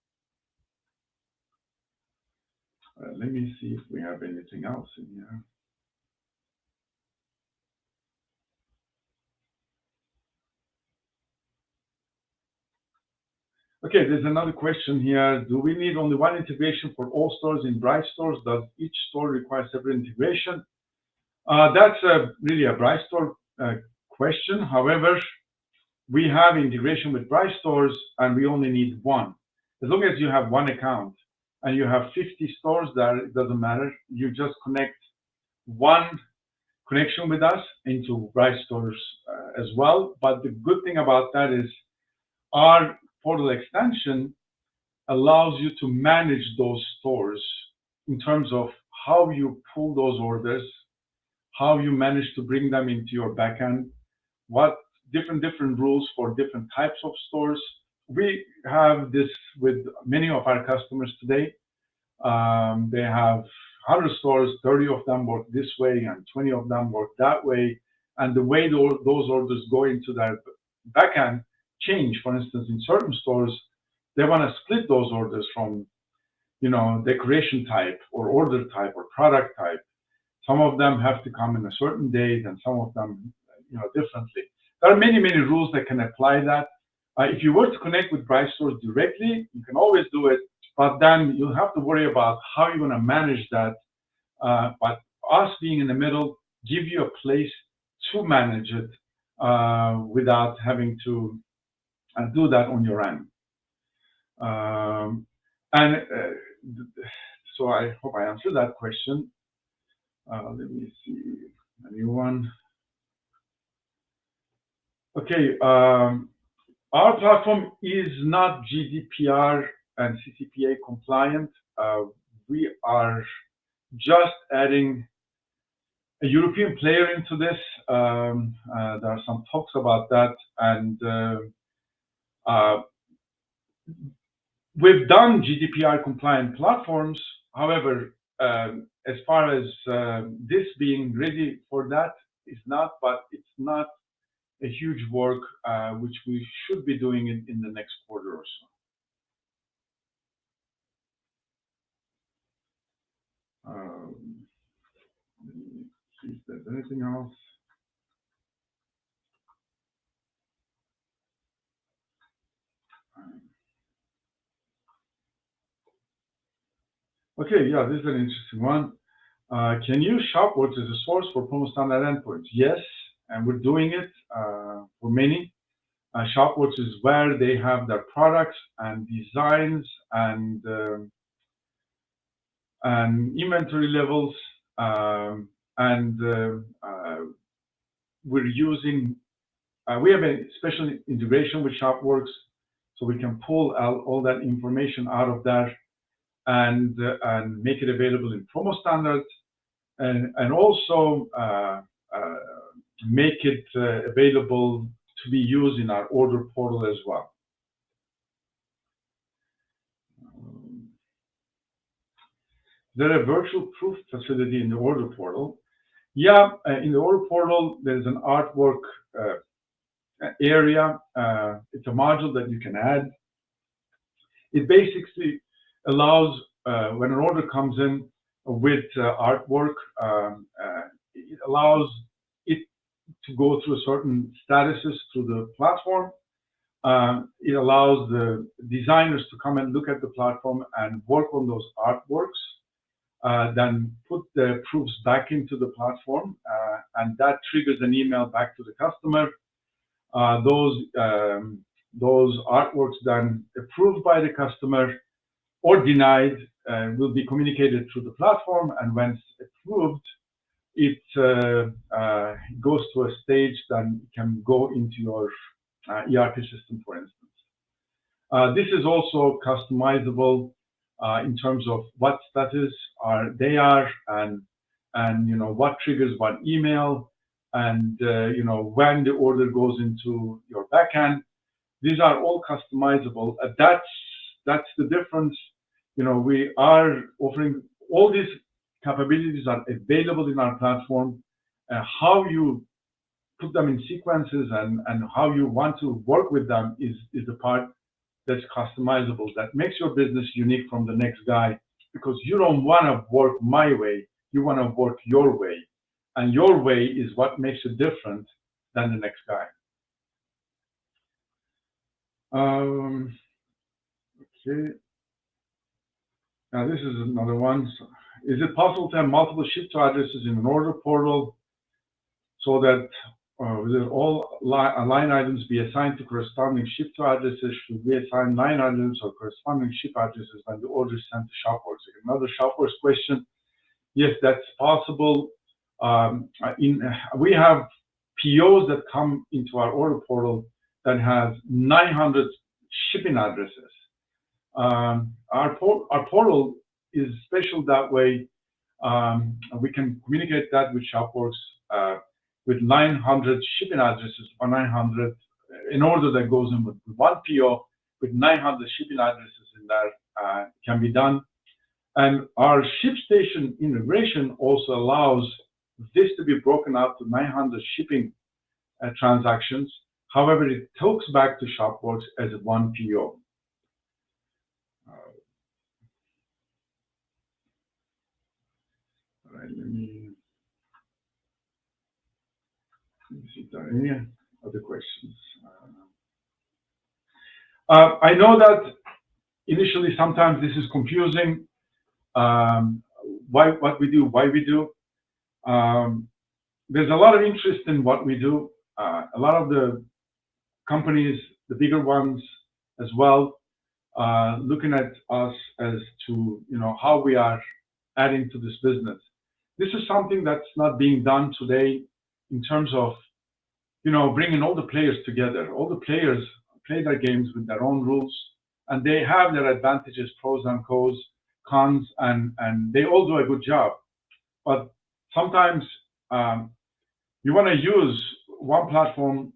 Speaker 2: Let me see if we have anything else in here. Okay, there's another question here. Do we need only one integration for all stores in Bright stores? Does each store require separate integration? That's really a Bright store question. However, we have integration with Bright stores and we only need one. As long as you have one account and you have 50 stores there, it doesn't matter. You just connect one connection with us into Bright stores as well. But the good thing about that is our portal extension allows you to manage those stores in terms of how you pull those orders, how you manage to bring them into your backend, what different rules for different types of stores. We have this with many of our customers today. They have 100 stores, 30 of them work this way and 20 of them work that way. And the way those orders go into their backend change. For instance, in certain stores, they want to split those orders from, decoration type or order type or product type. Some of them have to come in a certain date and some of them, differently. There are many rules that can apply that. If you were to connect with Bright stores directly, you can always do it, but then you'll have to worry about how you're going to manage that. But us being in the middle give you a place to manage it without having to do that on your end. So I hope I answered that question. Let me see a new one. Okay, our platform is not GDPR and CCPA compliant. We are just adding a European player into this. There are some talks about that, and we've done GDPR compliant platforms. However, as far as this being ready for that is not, but it's not a huge work which we should be doing in the next quarter or so. Let me see if there's anything else. Okay, yeah, this is an interesting one. Can you ShopWorks as a source for Promo Standard endpoints? Yes, and we're doing it for many. ShopWorks is where they have their products and designs and inventory levels, and we're using. We have a special integration with ShopWorks, so we can pull out all that information out of there and make it available in Promo Standards, and also make it available to be used in our order portal as well. Is there a virtual proof facility in the order portal? Yeah, in the order portal, there's an artwork area. It's a module that you can add. It basically allows, when an order comes in with artwork, it allows it to go through certain statuses through the platform. It allows the designers to come and look at the platform and work on those artworks, then put the proofs back into the platform, and that triggers an email back to the customer. Those artworks then approved by the customer or denied will be communicated through the platform, and when it's approved, it goes to a stage that can go into your ERP system, for instance. This is also customizable in terms of what status they are, and what triggers what email, and when the order goes into your backend. These are all customizable. That's the difference. We are offering all these capabilities are available in our platform. How you put them in sequences and how you want to work with them is the part that's customizable, that makes your business unique from the next guy, because you don't want to work my way, you want to work your way. And your way is what makes it different than the next guy. Okay. Now this is another one. Is it possible to have multiple ship-to addresses in an order portal so that all line items be assigned to corresponding ship-to addresses? Should we assign line items or corresponding ship addresses when the order is sent to ShopWorks? Another ShopWorks question. Yes, that's possible. We have POs that come into our order portal that has 900 shipping addresses. Our portal is special that way. We can communicate that with ShopWorks with 900 shipping addresses or 900 in order that goes in with one PO with 900 shipping addresses in there can be done. And our ShipStation integration also allows this to be broken out to 900 shipping transactions. However, it talks back to ShopWorks as one PO. All right, let me see if there are any other questions. I know that initially sometimes this is confusing. What we do, why we do. There's a lot of interest in what we do. A lot of the companies, the bigger ones as well, looking at us as to how we are adding to this business. This is something that's not being done today in terms of bringing all the players together. All the players play their games with their own rules, and they have their advantages, pros and cons, and they all do a good job. But sometimes you want to use one platform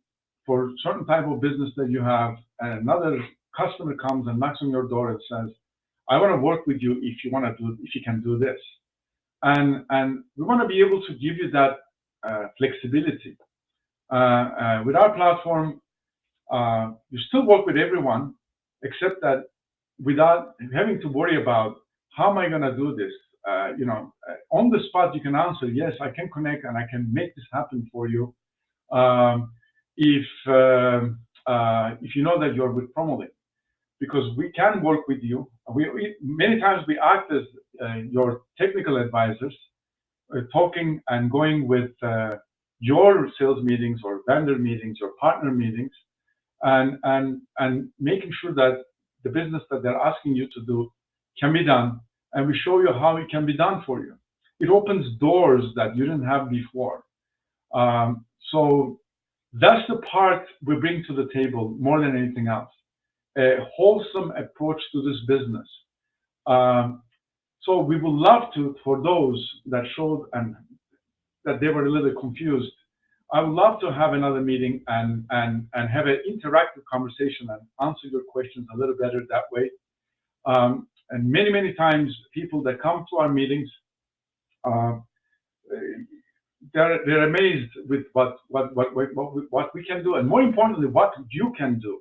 Speaker 2: for certain type of business that you have, and another customer comes and knocks on your door and says, I want to work with you if you can do this. And we want to be able to give you that flexibility. With our platform, you still work with everyone, except that without having to worry about how am I going to do this. On the spot, you can answer, yes, I can connect and I can make this happen for you. If you know that you're with PromoLink, because we can work with you. Many times we act as your technical advisors, talking and going with your sales meetings or vendor meetings or partner meetings, and making sure that the business that they're asking you to do can be done, and we show you how it can be done for you. It opens doors that you didn't have before. So that's the part we bring to the table more than anything else. A wholesome approach to this business. So we would love to, for those that showed and that they were a little confused, I would love to have another meeting and have an interactive conversation and answer your questions a little better that way. And many times people that come to our meetings, they're amazed with what we can do, and more importantly, what you can do.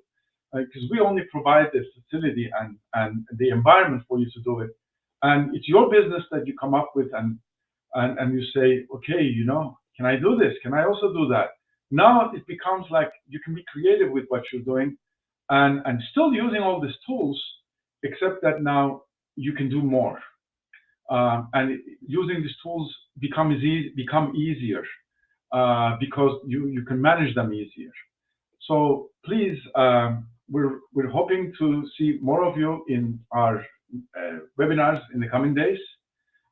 Speaker 2: Because we only provide the facility and the environment for you to do it. And it's your business that you come up with and you say, okay, can I do this? Can I also do that? Now it becomes like you can be creative with what you're doing and still using all these tools, except that now you can do more. And using these tools become easier because you can manage them easier. So please, we're hoping to see more of you in our webinars in the coming days,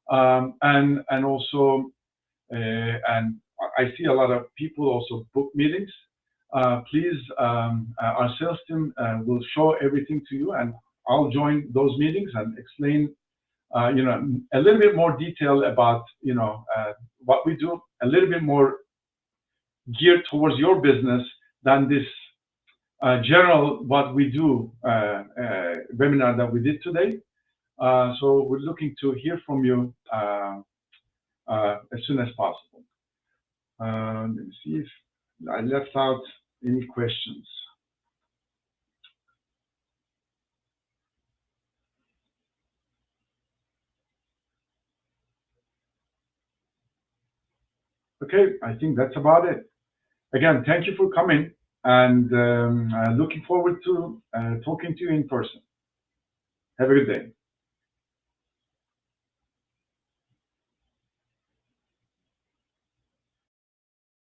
Speaker 2: and also and I see a lot of people also book meetings. Please, our sales team will show everything to you, and I'll join those meetings and explain a little bit more detail about what we do, a little bit more geared towards your business than this general what we do webinar that we did today. So we're looking to hear from you as soon as possible. Let me see if I left out any questions. Okay, I think that's about it. Again, thank you for coming, and looking forward to talking to you in person. Have a good day.